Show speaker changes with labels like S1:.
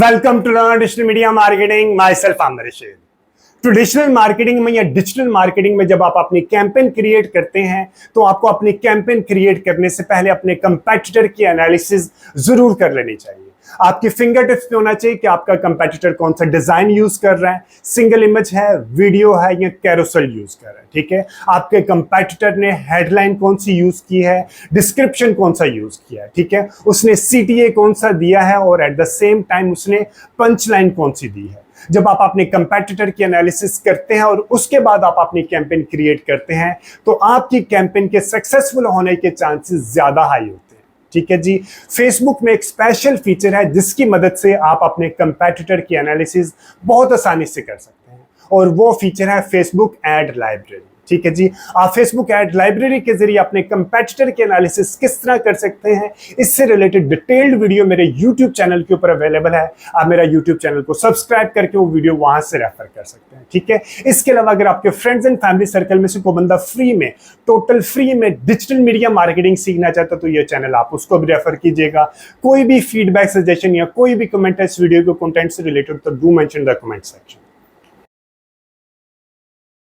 S1: Welcome to learn digital media marketing. Myself Aamir Rashid. Traditional marketing में या digital marketing में जब आप अपनी कैंपेन क्रिएट करते हैं तो आपको अपनी कैंपेन क्रिएट करने से पहले अपने कंपेटिटर की एनालिसिस जरूर कर लेनी चाहिए। आपकी फिंगर टिप्स पे होना चाहिए कि आपका कंपेटिटर कौन सा डिजाइन यूज कर रहा है, सिंगल इमेज है, वीडियो है या कैरोसेल यूज कर रहा है। ठीक है, आपके कंपेटिटर ने हेडलाइन कौन सी यूज की है, डिस्क्रिप्शन कौन सा यूज किया है, ठीक है, उसने सीटीए कौन सा दिया है और एट द सेम टाइम उसने पंच लाइन कौन सी दी है। जब आप अपने कंपेटिटर की एनालिसिस करते हैं और उसके बाद आप अपनी कैंपेन क्रिएट करते हैं तो आपकी कैंपेन के सक्सेसफुल होने के चांसेस ज्यादा हाई होते हैं। ठीक है जी, फेसबुक में एक स्पेशल फीचर है जिसकी मदद से आप अपने कंपेटिटर की एनालिसिस बहुत आसानी से कर सकते हैं और वो फीचर है फेसबुक एड लाइब्रेरी। ठीक है जी, आप फेसबुक एड लाइब्रेरी के जरिए अपने कंपेटिटर के एनालिसिस किस तरह कर सकते हैं, इससे रिलेटेड डिटेल्ड वीडियो मेरे यूट्यूब चैनल के ऊपर अवेलेबल है। आप मेरा यूट्यूब चैनल को सब्सक्राइब करके वो वीडियो वहां से रेफर कर सकते हैं। ठीक है, इसके अलावा अगर आपके फ्रेंड्स एंड फैमिली सर्कल में से कोई बंदा फ्री में, टोटल फ्री में डिजिटल मीडिया मार्केटिंग सीखना चाहता तो ये चैनल आप उसको भी रेफर कीजिएगा। कोई भी फीडबैक, सजेशन या कोई भी कमेंट है इस वीडियो के कंटेंट से रिलेटेड तो do mention the comment section.